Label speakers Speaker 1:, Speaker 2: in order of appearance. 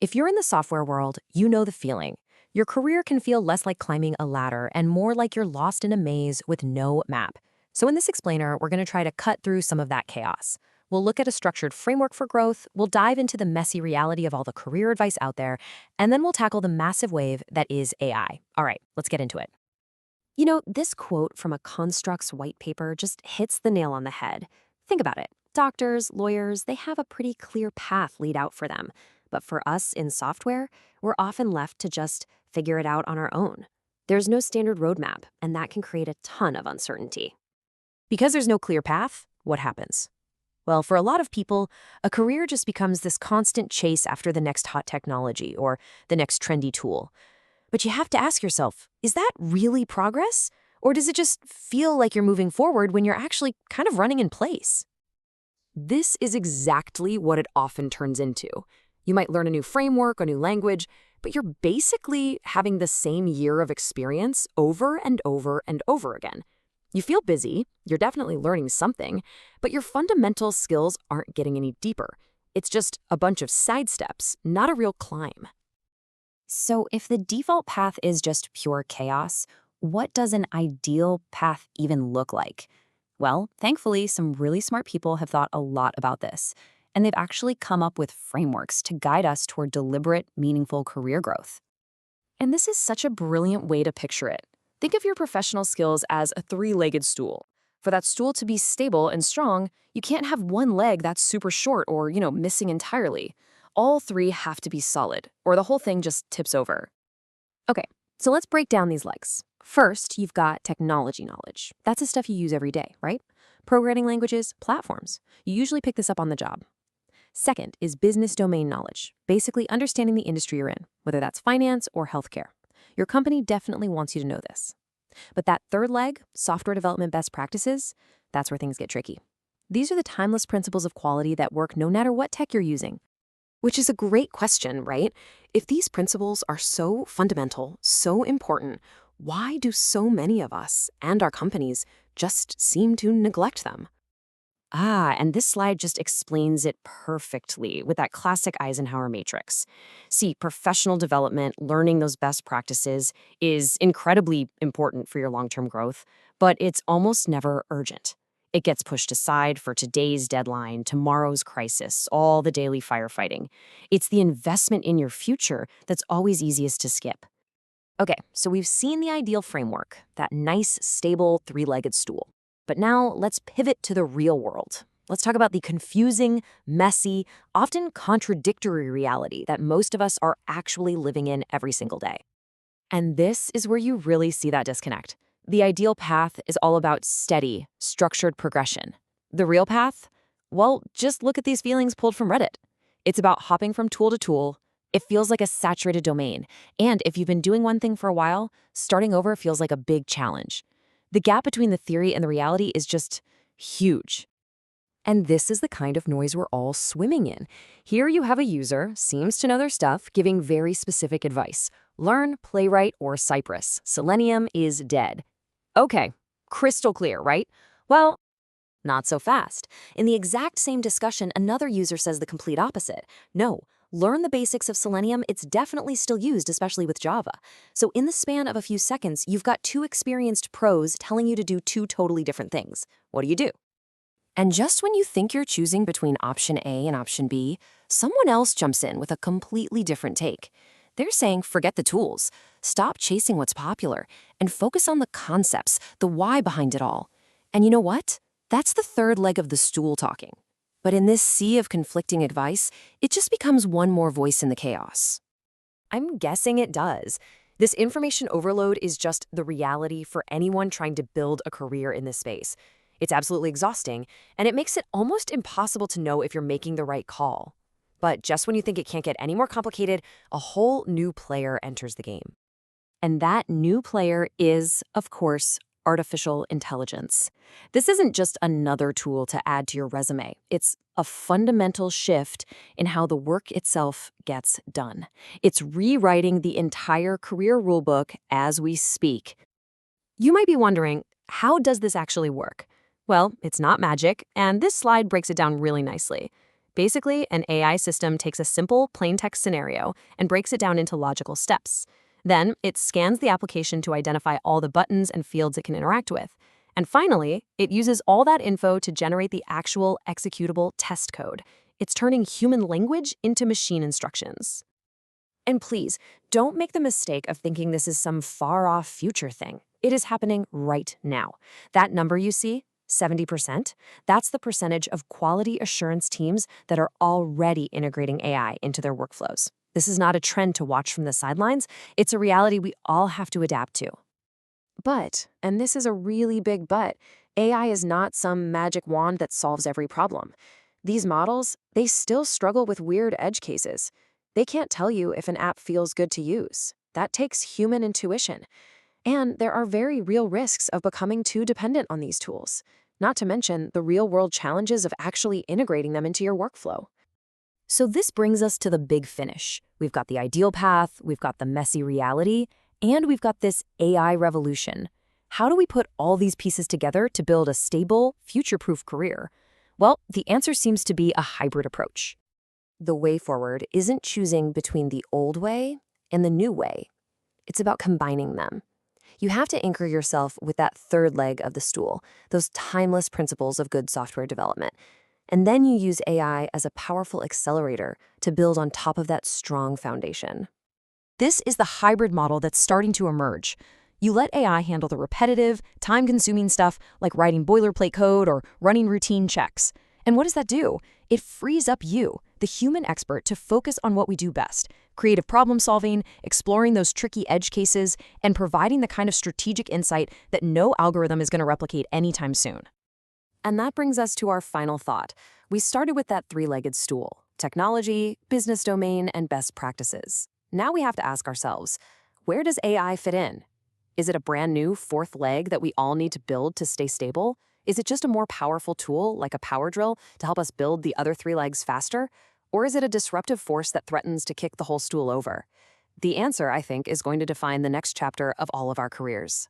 Speaker 1: If you're in the software world, you know the feeling. Your career can feel less like climbing a ladder and more like you're lost in a maze with no map. So in this explainer, we're going to try to cut through some of that chaos. We'll look at a structured framework for growth, we'll dive into the messy reality of all the career advice out there, and then we'll tackle the massive wave that is AI. All right, let's get into it. This quote from a Constructs white paper just hits the nail on the head. Think about it. Doctors, lawyers, they have a pretty clear path laid out for them. But for us in software, we're often left to just figure it out on our own. There's no standard roadmap, and that can create a ton of uncertainty. Because there's no clear path, what happens? Well, for a lot of people, a career just becomes this constant chase after the next hot technology or the next trendy tool. But you have to ask yourself, is that really progress? Or does it just feel like you're moving forward when you're actually kind of running in place? This is exactly what it often turns into. You might learn a new framework, a new language, but you're basically having the same year of experience over and over and over again. You feel busy, you're definitely learning something, but your fundamental skills aren't getting any deeper. It's just a bunch of side steps, not a real climb. So if the default path is just pure chaos, what does an ideal path even look like? Well, thankfully, some really smart people have thought a lot about this, and they've actually come up with frameworks to guide us toward deliberate, meaningful career growth. And this is such a brilliant way to picture it. Think of your professional skills as a three-legged stool. For that stool to be stable and strong, you can't have one leg that's super short or, missing entirely. All three have to be solid, or the whole thing just tips over. Okay, so let's break down these legs. First, you've got technology knowledge. That's the stuff you use every day, right? Programming languages, platforms. You usually pick this up on the job. Second is business domain knowledge, basically understanding the industry you're in, whether that's finance or healthcare. Your company definitely wants you to know this. But that third leg, software development best practices, that's where things get tricky. These are the timeless principles of quality that work no matter what tech you're using. Which is a great question, right? If these principles are so fundamental, so important, why do so many of us and our companies just seem to neglect them? And this slide just explains it perfectly with that classic Eisenhower matrix. See, professional development, learning those best practices is incredibly important for your long-term growth, but it's almost never urgent. It gets pushed aside for today's deadline, tomorrow's crisis, all the daily firefighting. It's the investment in your future that's always easiest to skip. Okay, so we've seen the ideal framework, that nice, stable, three-legged stool. But now let's pivot to the real world. Let's talk about the confusing, messy, often contradictory reality that most of us are actually living in every single day. And this is where you really see that disconnect. The ideal path is all about steady, structured progression. The real path? Well, just look at these feelings pulled from Reddit. It's about hopping from tool to tool. It feels like a saturated domain. And if you've been doing one thing for a while, starting over feels like a big challenge. The gap between the theory and the reality is just huge. And this is the kind of noise we're all swimming in. Here you have a user, seems to know their stuff, giving very specific advice. Learn Playwright or Cypress. Selenium is dead. Okay, crystal clear, right? Well, not so fast. In the exact same discussion, another user says the complete opposite. No, learn the basics of Selenium, it's definitely still used, especially with Java. So in the span of a few seconds, you've got two experienced pros telling you to do two totally different things. What do? And just when you think you're choosing between option A and option B, someone else jumps in with a completely different take. They're saying forget the tools, stop chasing what's popular, and focus on the concepts, the why behind it all. And you know what? That's the third leg of the stool talking. But in this sea of conflicting advice, it just becomes one more voice in the chaos. I'm guessing it does. This information overload is just the reality for anyone trying to build a career in this space. It's absolutely exhausting, and it makes it almost impossible to know if you're making the right call. But just when you think it can't get any more complicated, a whole new player enters the game. And that new player is, of course, artificial intelligence. This isn't just another tool to add to your resume. It's a fundamental shift in how the work itself gets done. It's rewriting the entire career rulebook as we speak. You might be wondering, how does this actually work? Well, it's not magic, and this slide breaks it down really nicely. Basically, an AI system takes a simple, plain text scenario and breaks it down into logical steps. Then, it scans the application to identify all the buttons and fields it can interact with. And finally, it uses all that info to generate the actual executable test code. It's turning human language into machine instructions. And please, don't make the mistake of thinking this is some far-off future thing. It is happening right now. That number you see, 70%, that's the percentage of quality assurance teams that are already integrating AI into their workflows. This is not a trend to watch from the sidelines. It's a reality we all have to adapt to. But, and this is a really big but, AI is not some magic wand that solves every problem. These models, they still struggle with weird edge cases. They can't tell you if an app feels good to use. That takes human intuition. And there are very real risks of becoming too dependent on these tools, not to mention the real-world challenges of actually integrating them into your workflow. So this brings us to the big finish. We've got the ideal path, we've got the messy reality, and we've got this AI revolution. How do we put all these pieces together to build a stable, future-proof career? Well, the answer seems to be a hybrid approach. The way forward isn't choosing between the old way and the new way. It's about combining them. You have to anchor yourself with that third leg of the stool, those timeless principles of good software development. And then you use AI as a powerful accelerator to build on top of that strong foundation. This is the hybrid model that's starting to emerge. You let AI handle the repetitive, time-consuming stuff like writing boilerplate code or running routine checks. And what does that do? It frees up you, the human expert, to focus on what we do best: creative problem solving, exploring those tricky edge cases, and providing the kind of strategic insight that no algorithm is going to replicate anytime soon. And that brings us to our final thought. We started with that three-legged stool: technology, business domain, and best practices. Now we have to ask ourselves, where does AI fit in? Is it a brand new fourth leg that we all need to build to stay stable? Is it just a more powerful tool, like a power drill, to help us build the other three legs faster? Or is it a disruptive force that threatens to kick the whole stool over? The answer, I think, is going to define the next chapter of all of our careers.